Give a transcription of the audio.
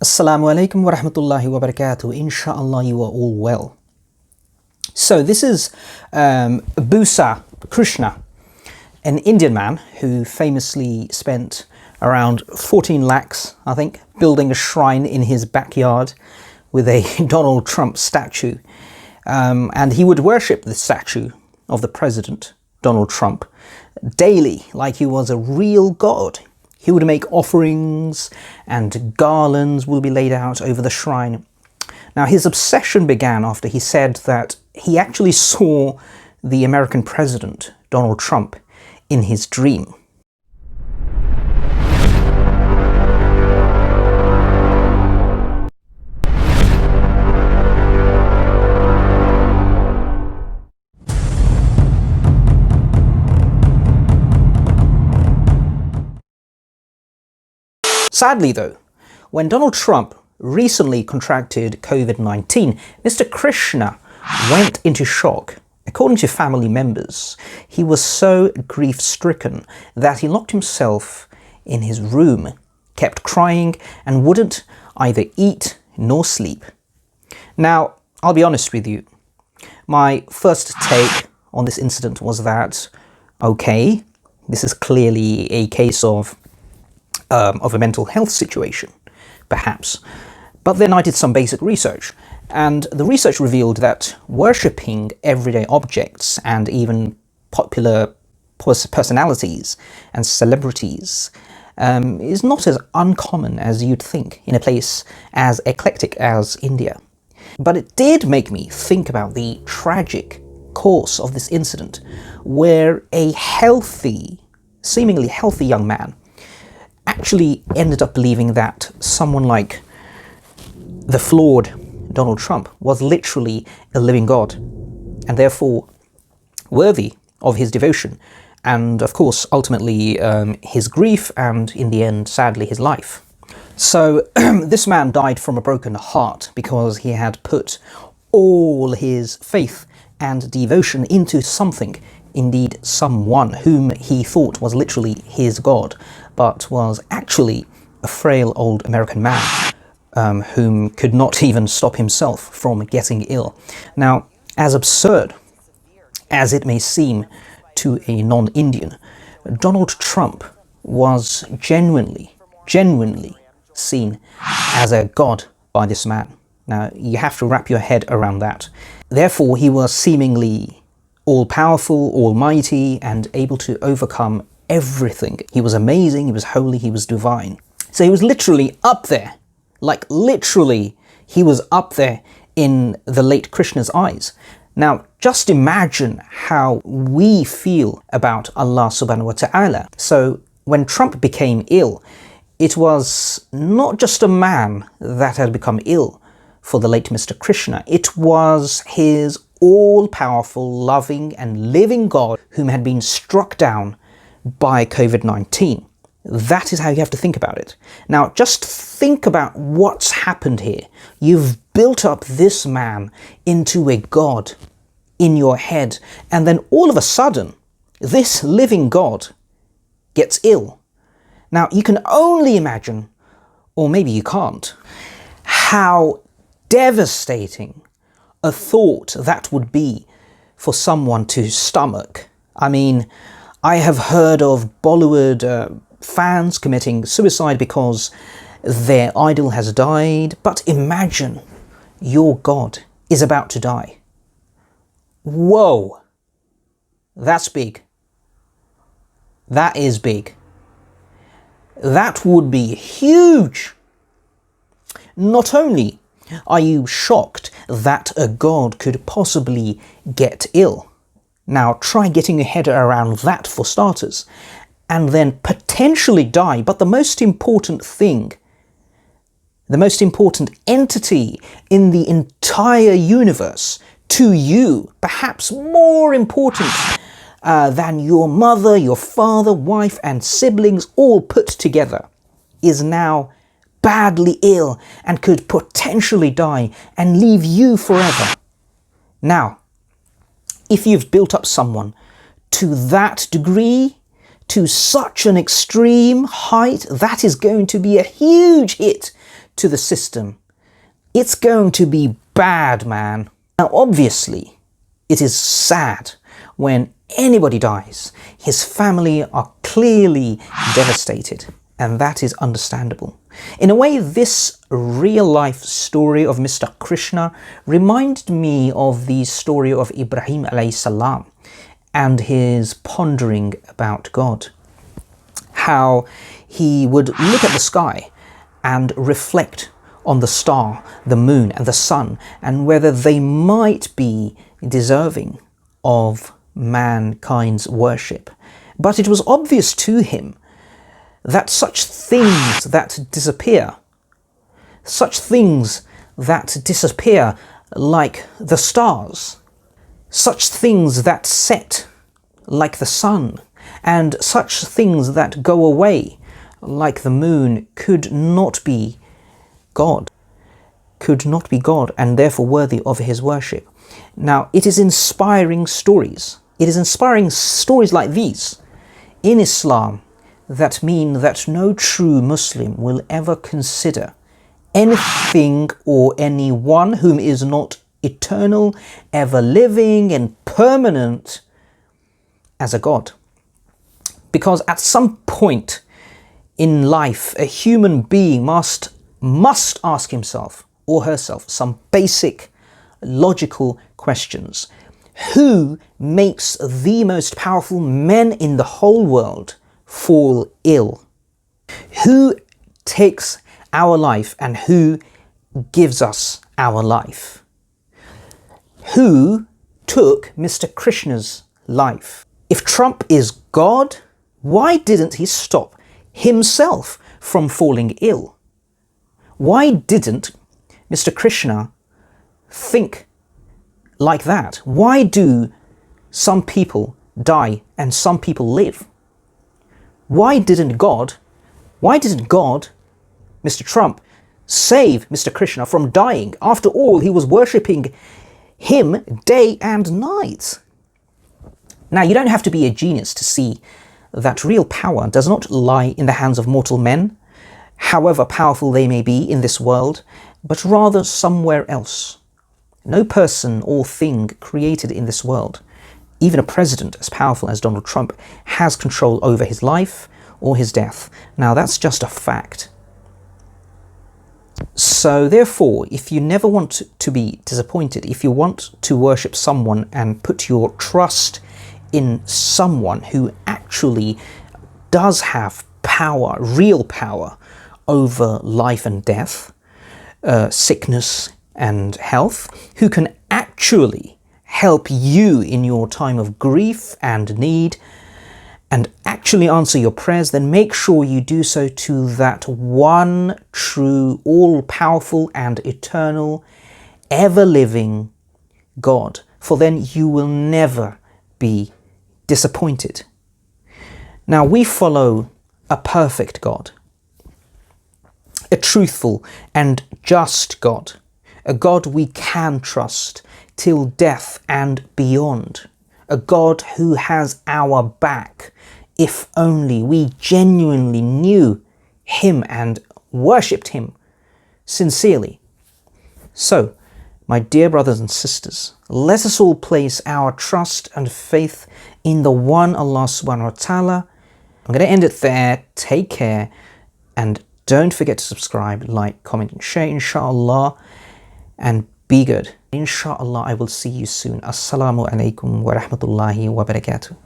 Assalamu alaikum wa rahmatullahi wa barakatuh. Inshallah, you are all well. So this is Bussa Krishna, an Indian man who famously spent around 14 lakhs, I think, building a shrine in his backyard with a Donald Trump statue. And he would worship the statue of the president, Donald Trump, daily, like he was a real god. He would make offerings and garlands will be laid out over the shrine. Now, his obsession began after he said that he actually saw the American president, Donald Trump, in his dream. Sadly though, when Donald Trump recently contracted COVID-19, Mr Krishna went into shock. According to family members, he was so grief-stricken that he locked himself in his room, kept crying and wouldn't either eat nor sleep. Now, I'll be honest with you, my first take on this incident was that, okay, this is clearly a case of a mental health situation, perhaps. But then I did some basic research, and the research revealed that worshipping everyday objects and even popular personalities and celebrities is not as uncommon as you'd think in a place as eclectic as India. But it did make me think about the tragic course of this incident, where a seemingly healthy young man actually ended up believing that someone like the flawed Donald Trump was literally a living god and therefore worthy of his devotion and, of course, ultimately his grief and, in the end, sadly, his life. So this man died from a broken heart because he had put all his faith and devotion into something, indeed someone whom he thought was literally his god, but was actually a frail old American man whom could not even stop himself from getting ill. Now, as absurd as it may seem to a non-Indian, Donald Trump was genuinely seen as a god by this man. Now, you have to wrap your head around that. Therefore, he was seemingly all-powerful, almighty, and able to overcome everything. He was amazing, he was holy, he was divine. So he was literally up there, like literally he was up there in the late Krishna's eyes. Now, just imagine how we feel about Allah subhanahu wa ta'ala. So when Trump became ill, it was not just a man that had become ill for the late Mr Krishna, it was his all-powerful, loving and living God whom had been struck down by COVID-19. That is how you have to think about it. Now, just think about what's happened here. You've built up this man into a god in your head, and then all of a sudden, this living God gets ill. Now, you can only imagine, or maybe you can't, how devastating a thought that would be for someone to stomach. I mean, I have heard of Bollywood fans committing suicide because their idol has died, but imagine your God is about to die. Whoa, that's big. That is big. That would be huge. Not only are you shocked that a god could possibly get ill? Now try getting your head around that for starters, and then potentially die. But the most important thing, the most important entity in the entire universe to you, perhaps more important than your mother, your father, wife and siblings all put together, is now badly ill and could potentially die and leave you forever. Now, if you've built up someone to that degree, to such an extreme height, that is going to be a huge hit to the system, it's going to be bad, man. Now, obviously, it is sad when anybody dies. His family are clearly devastated, and that is understandable. In a way, this real-life story of Mr. Krishna reminded me of the story of Ibrahim alayhi salam and his pondering about God. How he would look at the sky and reflect on the star, the moon and the sun, and whether they might be deserving of mankind's worship. But it was obvious to him that such things that disappear like the stars, such things that set like the sun, and such things that go away like the moon could not be God, and therefore worthy of his worship. Now, it is inspiring stories. It is inspiring stories like these in Islam that mean that no true Muslim will ever consider anything or anyone whom is not eternal, ever living and permanent as a God. Because at some point in life, a human being must ask himself or herself some basic logical questions. Who makes the most powerful men in the whole world fall ill? Who takes our life and who gives us our life? Who took Mr. Krishna's life? If Trump is God, why didn't he stop himself from falling ill? Why didn't Mr. Krishna think like that? Why do some people die and some people live? Why didn't God, Mr. Trump, save Mr. Krishna from dying? After all, he was worshipping him day and night. Now, you don't have to be a genius to see that real power does not lie in the hands of mortal men, however powerful they may be in this world, but rather somewhere else. No person or thing created in this world, even a president as powerful as Donald Trump, has control over his life or his death. Now, that's just a fact. So therefore, if you never want to be disappointed, if you want to worship someone and put your trust in someone who actually does have power, real power over life and death, sickness and health, who can actually help you in your time of grief and need and actually answer your prayers, then make sure you do so to that one true, all-powerful and eternal, ever-living God. For then you will never be disappointed. Now, we follow a perfect God, a truthful and just God, a God we can trust till death and beyond, a God who has our back if only we genuinely knew him and worshipped him sincerely. So, my dear brothers and sisters, let us all place our trust and faith in the one Allah subhanahu wa ta'ala. I'm going to end it there. Take care and don't forget to subscribe, like, comment and share, inshallah, and be good. Inshallah, I will see you soon. Assalamu alaikum wa rahmatullahi wa barakatuh.